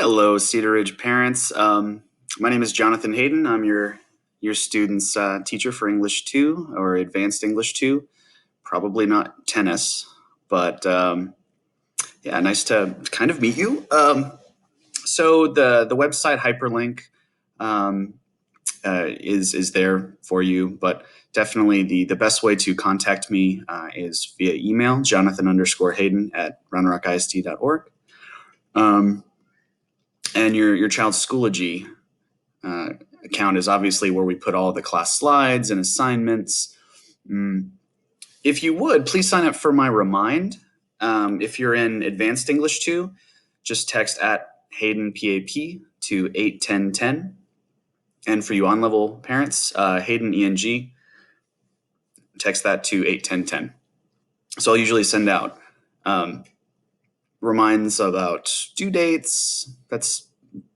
Hello, Cedar Ridge parents. My name is Jonathan Hayden. I'm your student's teacher for English 2 or Advanced English 2. Probably not tennis, but yeah, nice to kind of meet you. So the website hyperlink um, is there for you, but definitely the best way to contact me is via email, Jonathan_Hayden at roundrockist.org. Um, and your child's Schoology uh, account is obviously where we put all the class slides and assignments. Mm. If you would, please sign up for my remind. If you're in Advanced English 2, just text at Hayden PAP to 81010. And for you on-level parents, Hayden ENG, text that to 81010. So I'll usually send out reminds about due dates. That's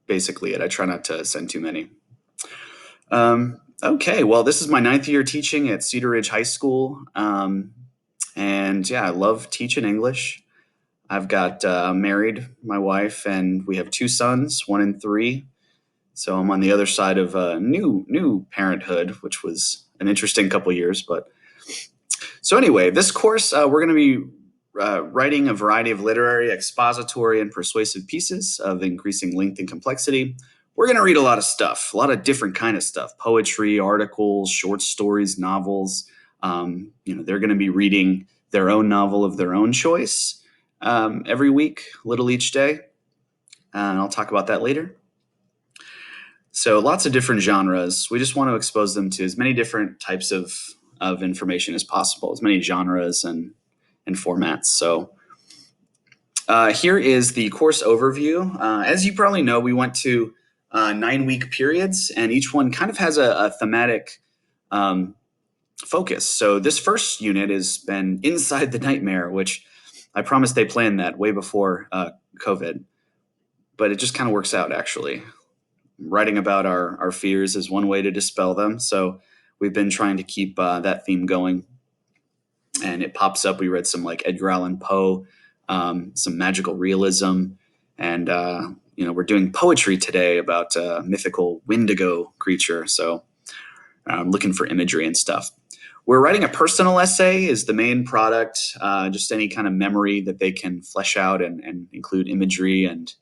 basically it. I try not to send too many. Okay, well, this is my 9th year teaching at Cedar Ridge High School. And yeah, I love teaching English. I've got married my wife, and we have 2 sons, 1 and 3. So I'm on the other side of new parenthood, which was an interesting couple years. But so anyway, this course we're going to be writing a variety of literary, expository, and persuasive pieces of increasing length and complexity. We're going to read a lot of stuff, a lot of different kind of stuff: poetry, articles, short stories, novels. They're going to be reading their own novel of their own choice every week, a little each day. And I'll talk about that later. So lots of different genres. We just want to expose them to as many different types of information as possible, as many genres and formats. So here is the course overview. As you probably know, we went to 9-week periods, and each one kind of has a thematic focus. So this first unit has been Inside the Nightmare, which I promise they planned that way before COVID, but it just kind of works out, actually. Writing about our fears is one way to dispel them. So we've been trying to keep that theme going. And it pops up. We read some like Edgar Allan Poe, some magical realism, and we're doing poetry today about a mythical Wendigo creature. So I'm looking for imagery and stuff. We're writing a personal essay is the main product, just any kind of memory that they can flesh out and include imagery, and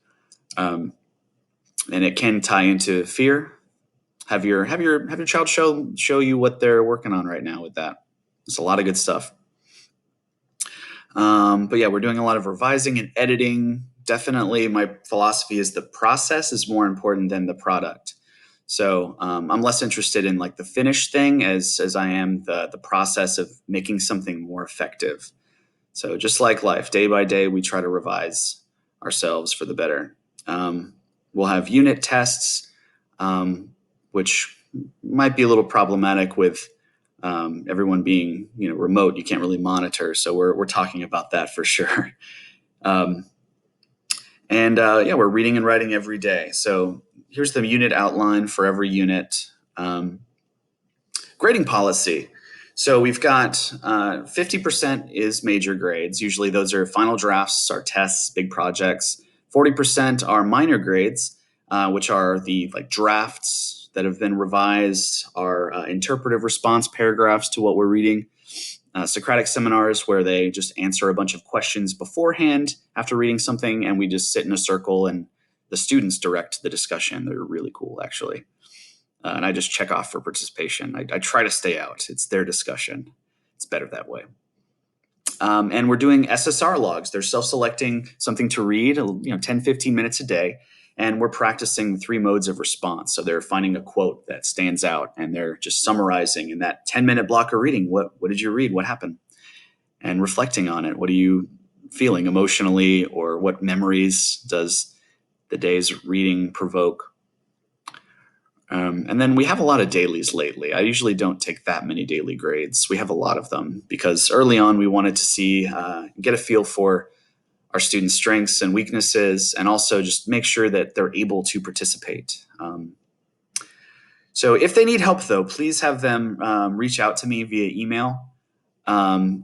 it can tie into fear. Have your child show you what they're working on right now with that. It's a lot of good stuff. But yeah, we're doing a lot of revising and editing. Definitely my philosophy is the process is more important than the product. So I'm less interested in like the finished thing as I am the process of making something more effective. So just like life, day by day, we try to revise ourselves for the better. We'll have unit tests, which might be a little problematic with everyone being remote. You can't really monitor, so we're talking about that for sure. We're reading and writing every day. So here's the unit outline for every unit. Grading policy. So we've got 50% is major grades. Usually those are final drafts, our tests, big projects. 40% are minor grades, which are the like drafts that have been revised, our interpretive response paragraphs to what we're reading. Socratic seminars where they just answer a bunch of questions beforehand after reading something, and we just sit in a circle and the students direct the discussion. They're really cool, actually. And I just check off for participation. I try to stay out. It's their discussion. It's better that way. And we're doing SSR logs. They're self-selecting something to read, 10, 15 minutes a day. And we're practicing 3 modes of response. So they're finding a quote that stands out, and they're just summarizing in that 10-minute block of reading. What did you read? What happened? And reflecting on it. What are you feeling emotionally, or what memories does the day's reading provoke? And then we have a lot of dailies lately. I usually don't take that many daily grades. We have a lot of them because early on we wanted to see, get a feel for our students' strengths and weaknesses, and also just make sure that they're able to participate. So if they need help, though, please have them reach out to me via email.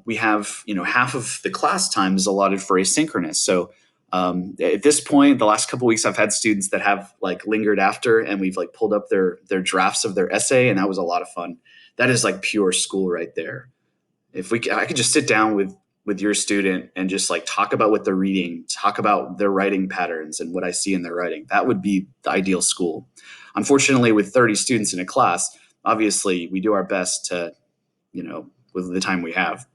We have, half of the class time is allotted for asynchronous. So At this point, the last couple weeks, I've had students that have like lingered after, and we've like pulled up their drafts of their essay, and that was a lot of fun. That is like pure school right there. If I could just sit down with your student and just like talk about what they're reading, talk about their writing patterns and what I see in their writing. That would be the ideal school. Unfortunately, with 30 students in a class, obviously we do our best to, with the time we have.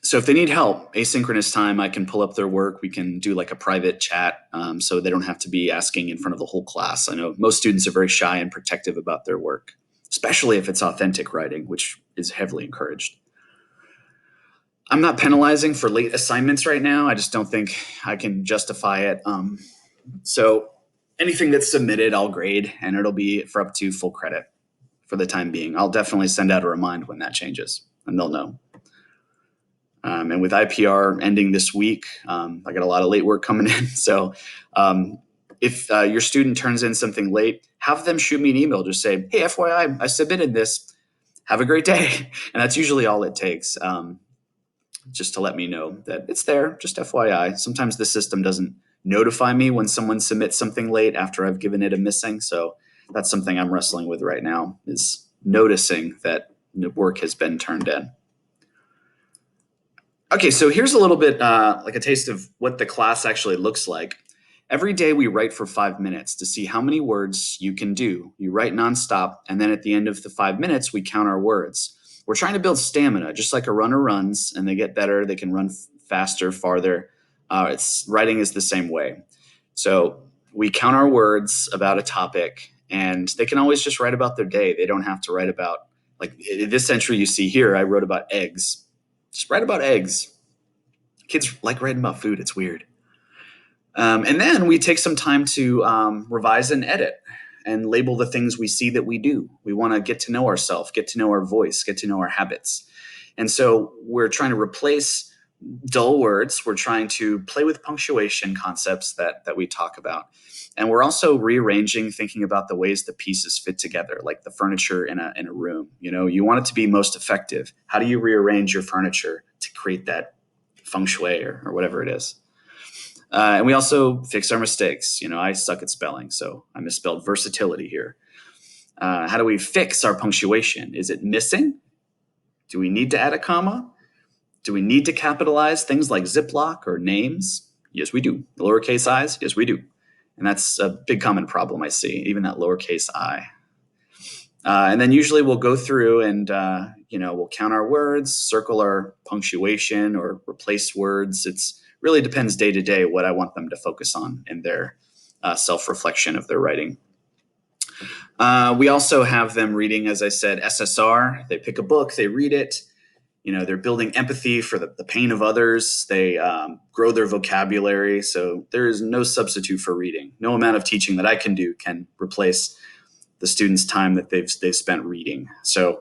So if they need help, asynchronous time, I can pull up their work. We can do like a private chat, so they don't have to be asking in front of the whole class. I know most students are very shy and protective about their work, especially if it's authentic writing, which is heavily encouraged. I'm not penalizing for late assignments right now. I just don't think I can justify it. So anything that's submitted, I'll grade, and it'll be for up to full credit for the time being. I'll definitely send out a remind when that changes, and they'll know. And with IPR ending this week, I got a lot of late work coming in. So if your student turns in something late, have them shoot me an email. Just say, hey, FYI, I submitted this. Have a great day. And that's usually all it takes, just to let me know that it's there, just FYI. Sometimes the system doesn't notify me when someone submits something late after I've given it a missing. So that's something I'm wrestling with right now, is noticing that work has been turned in. Okay, so here's a little bit like a taste of what the class actually looks like. Every day we write for 5 minutes to see how many words you can do. You write nonstop, and then at the end of the 5 minutes, we count our words. We're trying to build stamina, just like a runner runs, and they get better. They can run faster, farther. Writing is the same way. So we count our words about a topic, and they can always just write about their day. They don't have to write about, like this entry you see here, I wrote about eggs. Just write about eggs. Kids like writing about food. It's weird. And then we take some time to revise and edit and label the things we see that we do. We want to get to know ourselves, get to know our voice, get to know our habits. And so we're trying to replace dull words. We're trying to play with punctuation concepts that we talk about. And we're also rearranging, thinking about the ways the pieces fit together, like the furniture in a room. You want it to be most effective. How do you rearrange your furniture to create that feng shui or whatever it is? And we also fix our mistakes. I suck at spelling, so I misspelled versatility here. How do we fix our punctuation? Is it missing? Do we need to add a comma? Do we need to capitalize things like Ziploc or names? Yes, we do. The lowercase i's? Yes, we do. And that's a big common problem I see, even that lowercase I. And then usually we'll go through and, we'll count our words, circle our punctuation, or replace words. It's really depends day to day what I want them to focus on in their self-reflection of their writing. We also have them reading, as I said, SSR. They pick a book, they read it. They're building empathy for the pain of others. They grow their vocabulary. So there is no substitute for reading. No amount of teaching that I can do can replace the students' time that they've spent reading. So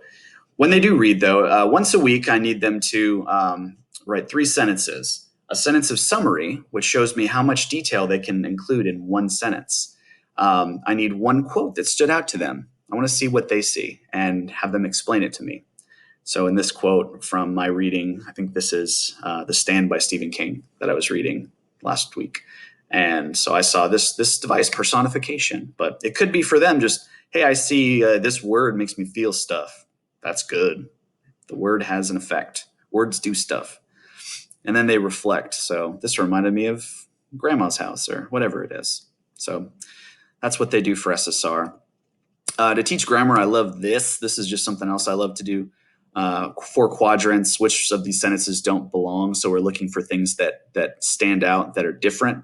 when they do read, though, once a week, I need them to write 3 sentences. A sentence of summary, which shows me how much detail they can include in one sentence. I need 1 quote that stood out to them. I want to see what they see and have them explain it to me. So in this quote from my reading, I think this is The Stand by Stephen King that I was reading last week. And so I saw this device personification, but it could be for them just, hey, I see this word makes me feel stuff. That's good. The word has an effect. Words do stuff. And then they reflect. So this reminded me of grandma's house or whatever it is. So that's what they do for SSR. To teach grammar, I love this. This is just something else I love to do. 4 quadrants, which of these sentences don't belong. So we're looking for things that stand out, that are different.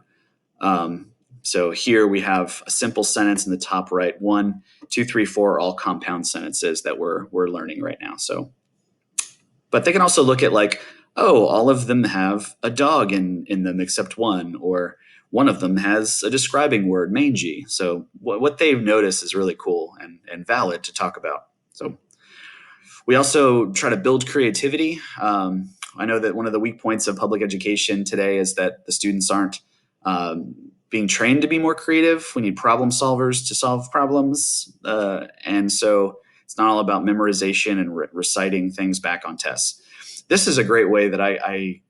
So here we have a simple sentence in the top right. 1, 2, 3, 4 are all compound sentences that we're learning right now. So, but they can also look at like, oh, all of them have a dog in them except one, or one of them has a describing word, mangy. So what they've noticed is really cool and valid to talk about. So we also try to build creativity. I know that one of the weak points of public education today is that the students aren't being trained to be more creative. We need problem solvers to solve problems. And so it's not all about memorization and reciting things back on tests. This is a great way that I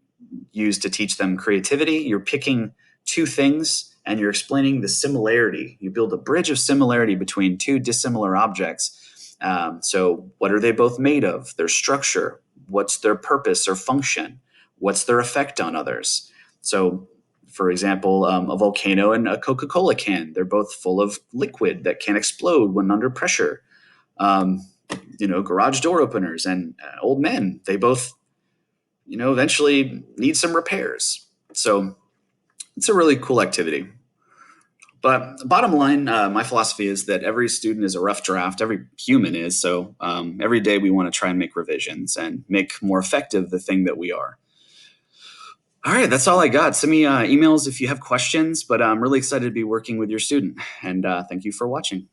use to teach them creativity. You're picking two things and you're explaining the similarity. You build a bridge of similarity between two dissimilar objects. So, what are they both made of? Their structure. What's their purpose or function? What's their effect on others? So, for example, a volcano and a Coca Cola can, they're both full of liquid that can explode when under pressure. Um, Garage door openers and old men, they both, eventually need some repairs. So, it's a really cool activity. But bottom line, my philosophy is that every student is a rough draft. Every human is. So every day we want to try and make revisions and make more effective the thing that we are. All right, that's all I got. Send me emails if you have questions. But I'm really excited to be working with your student. And thank you for watching.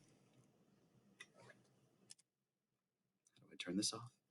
I turn this off.